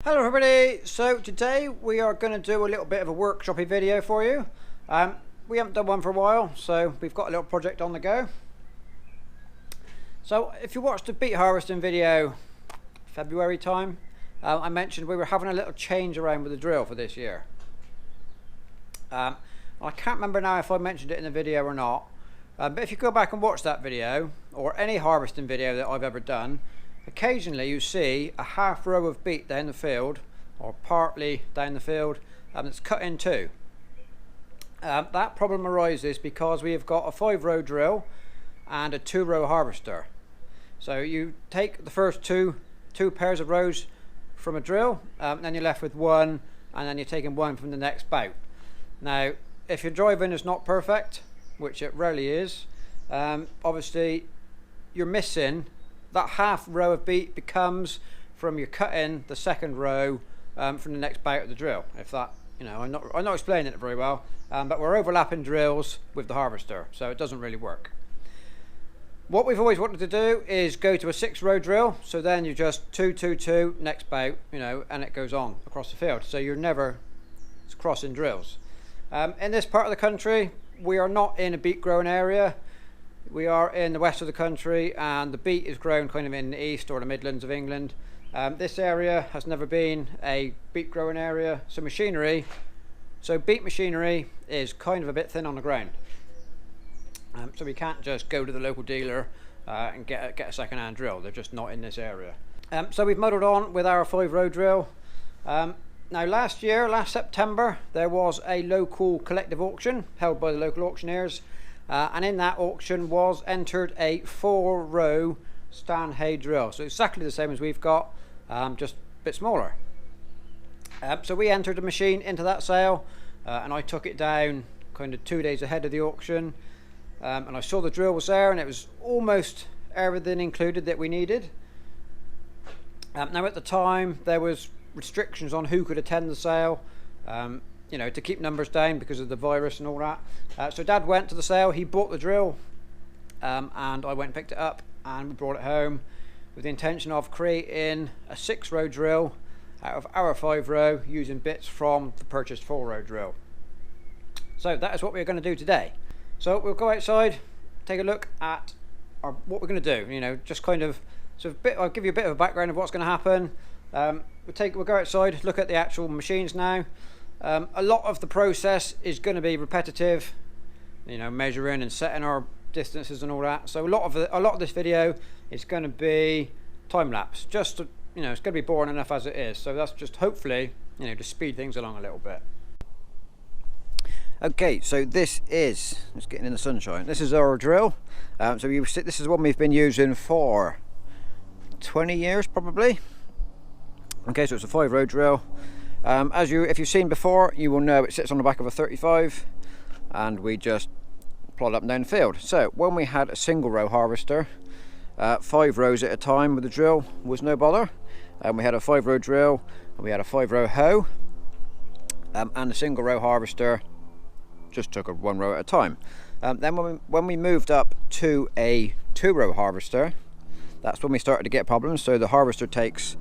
Hello everybody, so today we are going to do a little bit of a workshoppy video for you. We haven't done one for a while, so we've got a little project on the go. So if you watched the beet harvesting video February time, I mentioned we were having a little change around with the drill for this year. I can't remember now if I mentioned it in the video or not, but if you go back and watch that video, or any harvesting video that I've ever done, occasionally you see a half row of beet down the field, or partly down the field, that's cut in two. That problem arises because we have got a 5-row drill and a 2-row harvester. So you take the first two pairs of rows from a drill, then you're left with one, and then you're taking one from the next bout. Now, if your driving is not perfect, which it rarely is, obviously you're missing that half row of beet becomes from your cutting the second row from the next bout of the drill. If that, I'm not explaining it very well, but we're overlapping drills with the harvester, so it doesn't really work. What we've always wanted to do is go to a 6-row drill, so then you just 2, 2, 2, next bout, and it goes on across the field, so you're never crossing drills. In this part of the country, we are not in a beet growing area. We are in the west of the country, and the beet is grown kind of in the east or the Midlands of England. This area has never been a beet growing area, so beet machinery is kind of a bit thin on the ground. So we can't just go to the local dealer and get a second-hand drill. They're just not in this area. So we've muddled on with our 5-row drill. Now last September, there was a local collective auction held by the local auctioneers. And in that auction was entered a 4-row Stanhay drill, so exactly the same as we've got, just a bit smaller. So we entered a machine into that sale, and I took it down kind of 2 days ahead of the auction, and I saw the drill was there, and it was almost everything included that we needed. Now at the time there was restrictions on who could attend the sale, to keep numbers down because of the virus and all that. So Dad went to the sale, he bought the drill, and I went and picked it up, and we brought it home with the intention of creating a 6-row drill out of our 5-row using bits from the purchased 4-row drill. So that is what we're going to do today. So we'll go outside, take a look at what we're going to do, just kind of, I'll give you a bit of a background of what's going to happen. We'll go outside, look at the actual machines now. A lot of the process is going to be repetitive, measuring and setting our distances and all that. So a lot of this video is going to be time lapse. It's going to be boring enough as it is. So that's just hopefully, to speed things along a little bit. Okay, so this is, it's getting in the sunshine. This is our drill. This is one we've been using for 20 years probably. Okay, so it's a 5-row drill. If you've seen before, you will know it sits on the back of a 35, and we just plod up and down the field. So when we had a single row harvester, 5 rows at a time with the drill was no bother. We had a 5-row drill, and we had a 5-row hoe, and the single row harvester just took a 1 row at a time. Then when we moved up to a 2-row harvester, that's when we started to get problems. So the harvester takes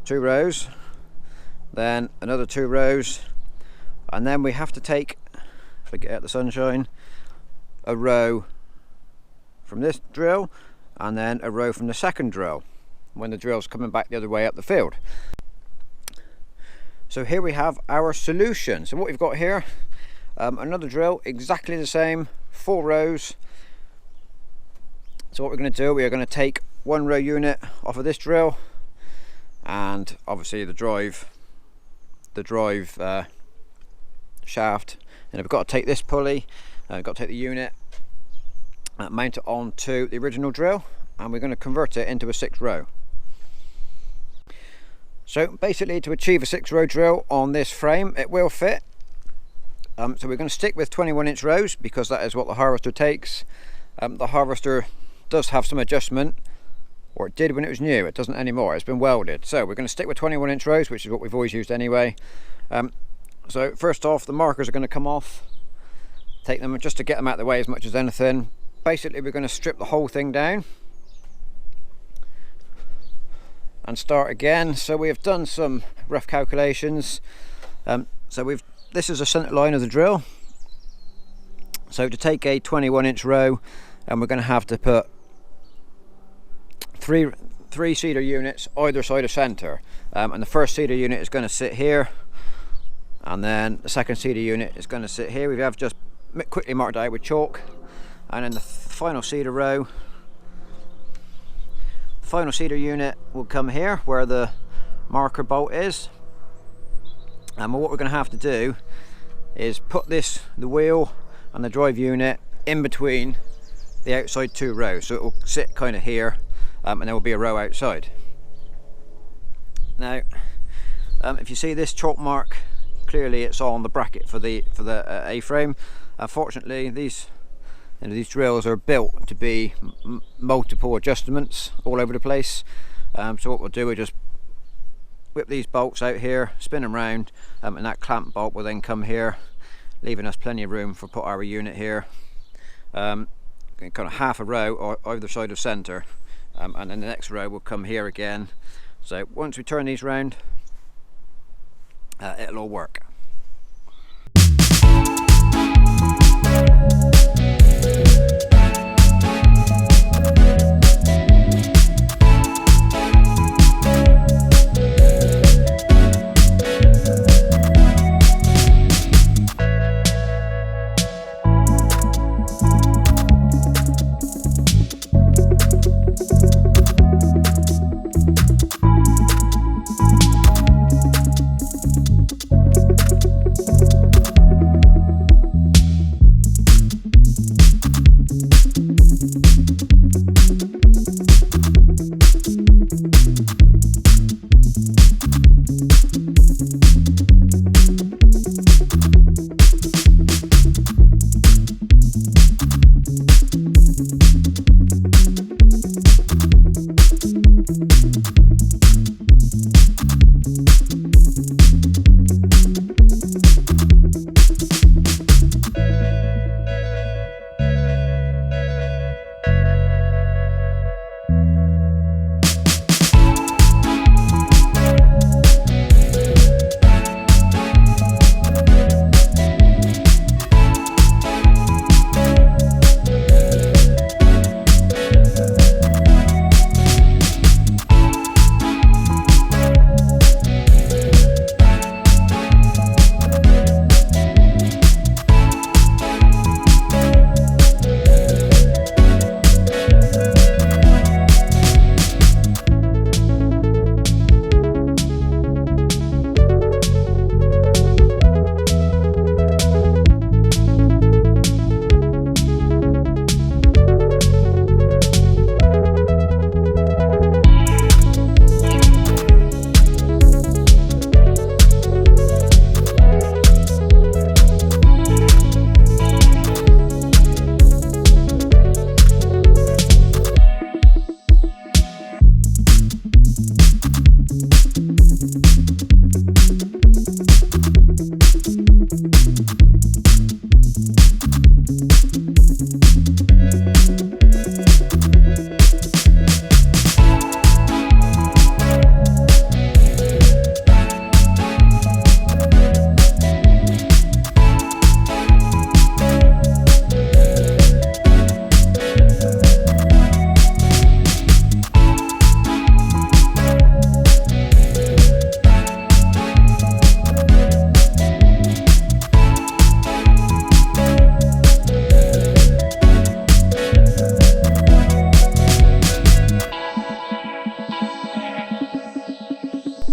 2 rows, then another 2 rows, and then we have to take, if I get out the sunshine, a row from this drill, and then a row from the second drill when the drill's coming back the other way up the field. So here we have our solution. So what we've got here, another drill, exactly the same, 4 rows. So what we're going to do, we are going to take 1 row unit off of this drill, and obviously the drive shaft, and we've got to take this pulley, we've got to take the unit, mount it onto the original drill, and we're going to convert it into a 6-row. So basically, to achieve a 6-row drill on this frame, it will fit. So we're going to stick with 21-inch rows because that is what the harvester takes. The harvester does have some adjustment, or it did when it was new. It doesn't anymore, it's been welded. So we're going to stick with 21-inch rows, which is what we've always used anyway. So first off, the markers are going to come off. Take them just to get them out of the way as much as anything. Basically, we're going to strip the whole thing down. and start again. So we have done some rough calculations. This is the centre line of the drill. So to take a 21-inch row, and we're going to have to put three seeder units either side of centre, and the first seeder unit is going to sit here, and then the second seeder unit is going to sit here. We have just quickly marked out with chalk, and then the final seeder row, the final seeder unit will come here where the marker bolt is. And what we're going to have to do is put the wheel and the drive unit in between the outside two rows, so it will sit kind of here, and there will be a row outside. Now, if you see this chalk mark, clearly it's on the bracket for the A-frame. Unfortunately, these drills are built to be multiple adjustments all over the place. So what we'll do, we'll just whip these bolts out here, spin them round, and that clamp bolt will then come here, leaving us plenty of room for put our unit here. Kind of half a row either side of centre, and then the next row will come here again. So once we turn these round, it'll all work.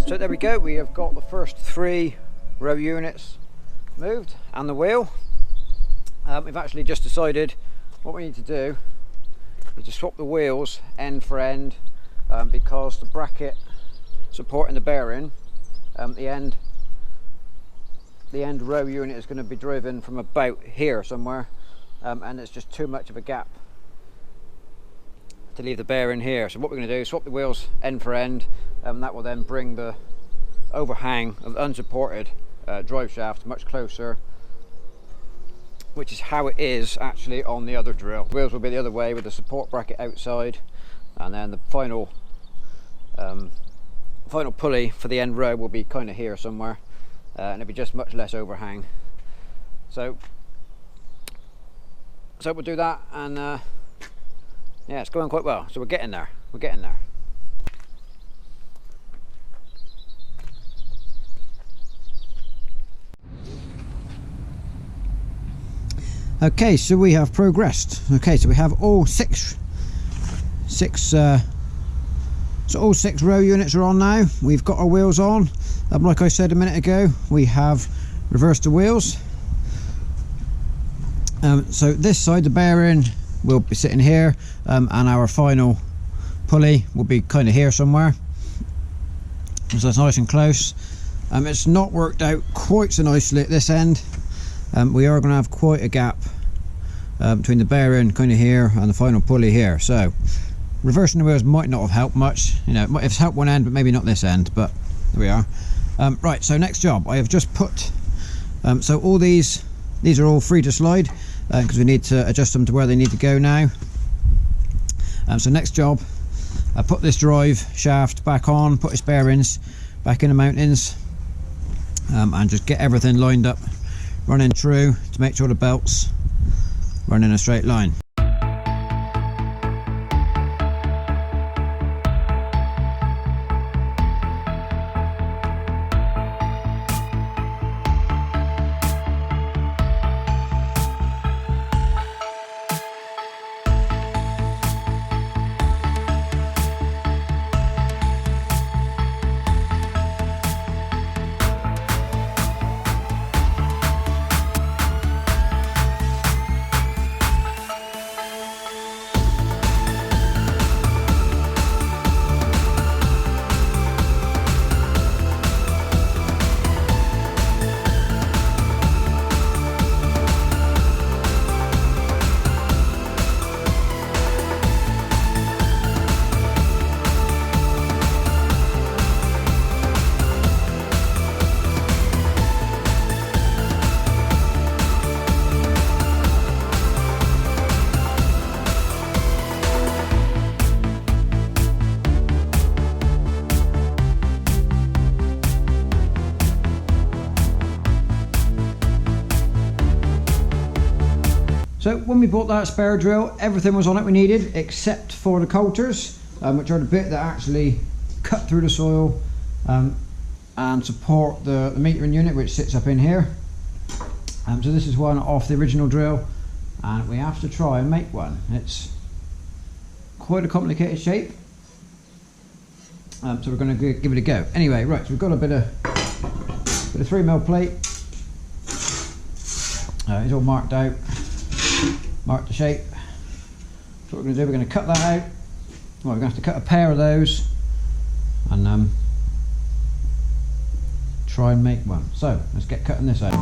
So there we go, we have got the first 3 row units moved and the wheel. We've actually just decided what we need to do is to swap the wheels end for end, because the bracket supporting the bearing, the end row unit is going to be driven from about here somewhere, and it's just too much of a gap to leave the bearing here. So what we're going to do is swap the wheels end for end, that will then bring the overhang of the unsupported drive shaft much closer, which is how it is actually on the other drill. The wheels will be the other way with the support bracket outside, and then the final final pulley for the end row will be kind of here somewhere, and it'll be just much less overhang. So we'll do that, and yeah, it's going quite well. So we're getting there. We're getting there. Okay, so we have progressed. Okay, so we have all six row units are on now. We've got our wheels on. Like I said a minute ago, we have reversed the wheels. So this side, the bearing will be sitting here, and our final pulley will be kind of here somewhere. So it's nice and close. It's not worked out quite so nicely at this end. We are going to have quite a gap between the bearing kind of here and the final pulley here. So reversing the wheels might not have helped much. You know, it's helped one end, but maybe not this end. But there we are. Right. So next job, I have just put. So all these are all free to slide because we need to adjust them to where they need to go now. So next job, I put this drive shaft back on, put its bearings back in the mountings, and just get everything lined up, running true to make sure the belts run in a straight line. So when we bought that spare drill, everything was on it we needed except for the coulters, which are the bit that actually cut through the soil and support the metering unit, which sits up in here. So this is one off the original drill, and we have to try and make one. It's quite a complicated shape, so we're going to give it a go. Anyway, right, so we've got a bit of 3mm plate. It's all marked out. Mark the shape. So what we're going to do, we're going to cut that out. Well, we're going to have to cut a pair of those and try and make one. So let's get cutting this out.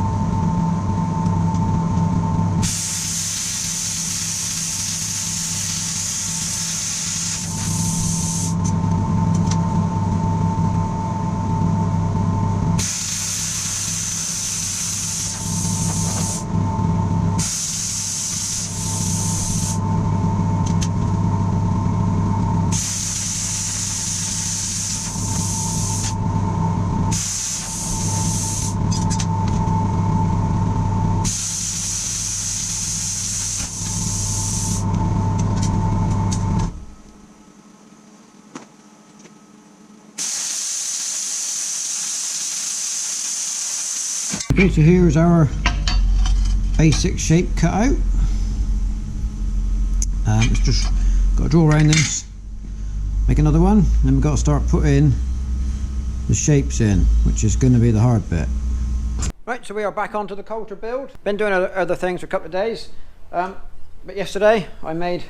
Okay, so here's our basic shape cut out. It's just got to draw around this, make another one, then we've got to start putting the shapes in, which is going to be the hard bit. Right, so we are back onto the coulter build. Been doing other things for a couple of days, but yesterday I made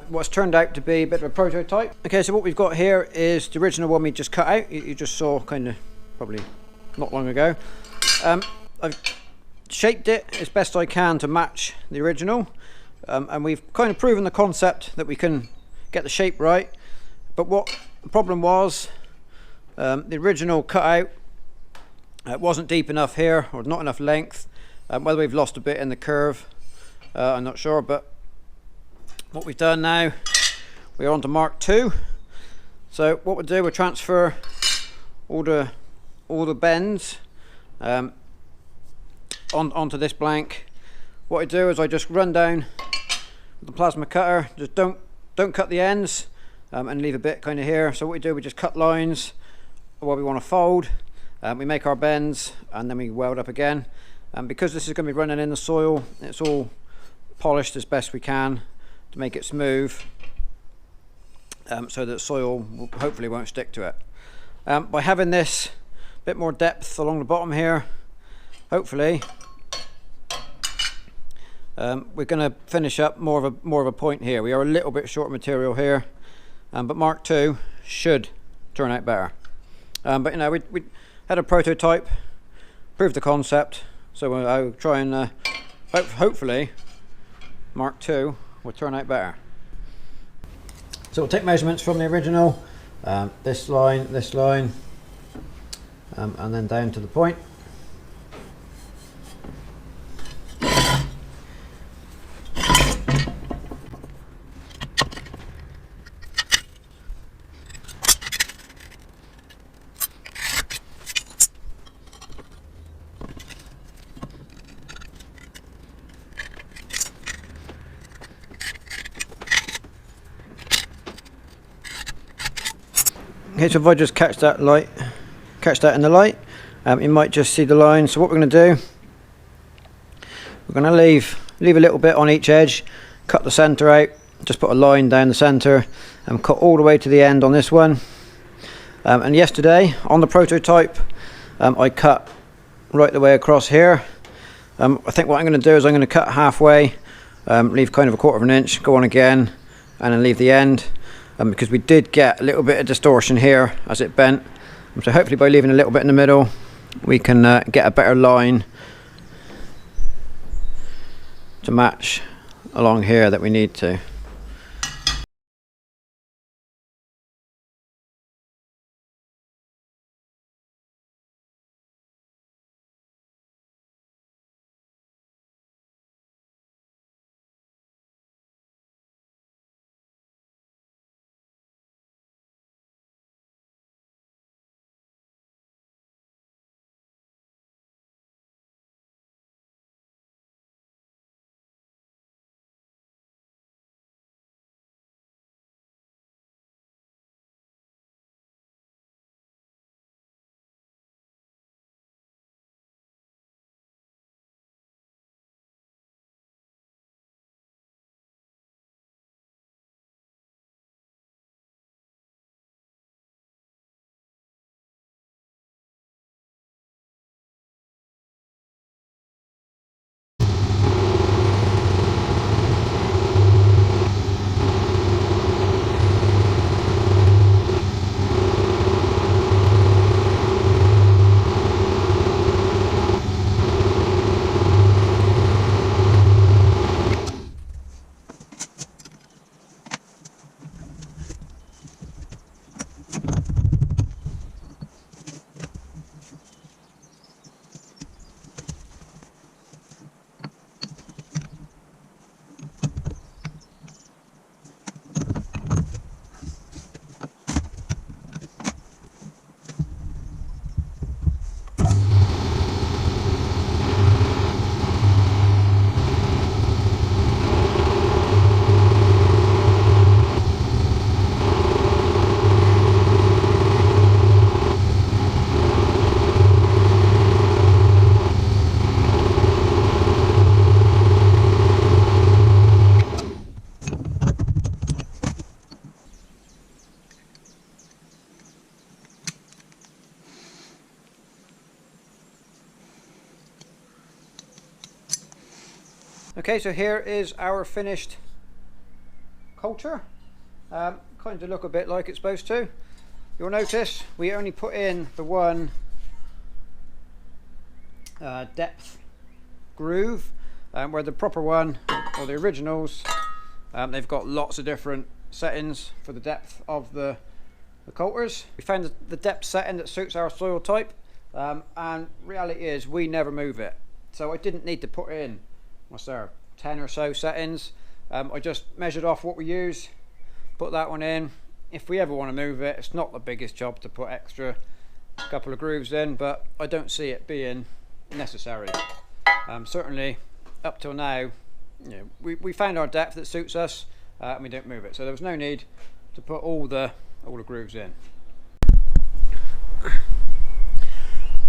what's turned out to be a bit of a prototype. Okay, so what we've got here is the original one we just cut out. You just saw kind of probably not long ago. I've shaped it as best I can to match the original, and we've kind of proven the concept that we can get the shape right. But what the problem was, the original cutout wasn't deep enough here, or not enough length. Whether we've lost a bit in the curve, I'm not sure. But what we've done now, we're on to Mark II. So what we'll do, we'll transfer all the bends onto this blank. What I do is I just run down with the plasma cutter. Just don't cut the ends and leave a bit kind of here. So what we do, we just cut lines where we want to fold. We make our bends and then we weld up again. Because this is going to be running in the soil, it's all polished as best we can to make it smooth, so that soil hopefully won't stick to it. By having this bit more depth along the bottom here, hopefully we're going to finish up more of a point here. We are a little bit short material here, but Mark II should turn out better. But you know, we had a prototype, proved the concept, so I'll try and hopefully Mark II will turn out better. So we'll take measurements from the original, this line, and then down to the point. Okay, so if I just catch that in the light, you might just see the line. So what we're going to do, we're going to leave a little bit on each edge, cut the center out, just put a line down the center and cut all the way to the end on this one. And yesterday on the prototype, I cut right the way across here. I think what I'm going to do is I'm going to cut halfway, leave kind of a 1/4 inch, go on again, and then leave the end. Because we did get a little bit of distortion here as it bent, so hopefully by leaving a little bit in the middle we can get a better line to match along here that we need to. Okay, so here is our finished coulter. Kind of look a bit like it's supposed to. You'll notice we only put in the one depth groove, where the proper one, or the originals, they've got lots of different settings for the depth of the coulters. We found the depth setting that suits our soil type, and reality is we never move it. So I didn't need to put in, what's there, 10 or so settings. I just measured off what we use, put that one in. if we ever want to move it, it's not the biggest job to put extra couple of grooves in, but I don't see it being necessary. Certainly up till now, you know, we found our depth that suits us, and we don't move it, so there was no need to put all the grooves in.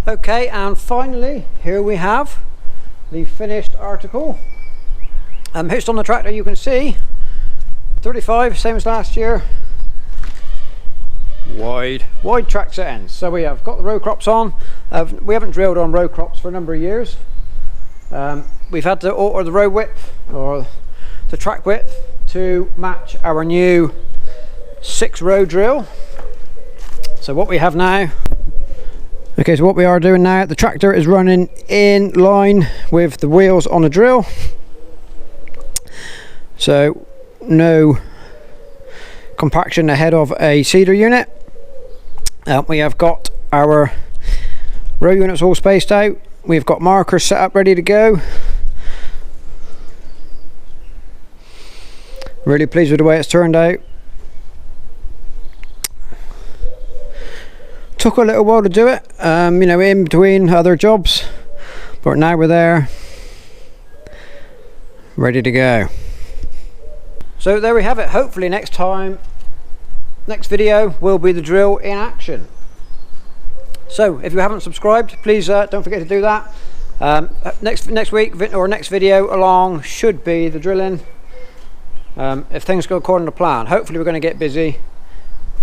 Okay, and finally here we have the finished article. Hitched on the tractor, you can see 35, same as last year. Wide track set ends. So we have got the row crops on. We haven't drilled on row crops for a number of years. We've had to alter the row width or the track width to match our new 6-row drill. So what we have now, okay, so what we are doing now, the tractor is running in line with the wheels on the drill. So no compaction ahead of a seeder unit. We have got our row units all spaced out. We've got markers set up ready to go. Really pleased with the way it's turned out. Took a little while to do it, you know, in between other jobs, but now we're there, ready to go. So there we have it. Hopefully next video will be the drill in action. So if you haven't subscribed, please don't forget to do that. Next week or next video along should be the drilling, if things go according to plan. Hopefully we're going to get busy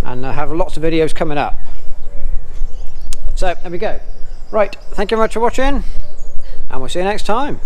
and have lots of videos coming up. So there we go. Right, thank you very much for watching, and we'll see you next time.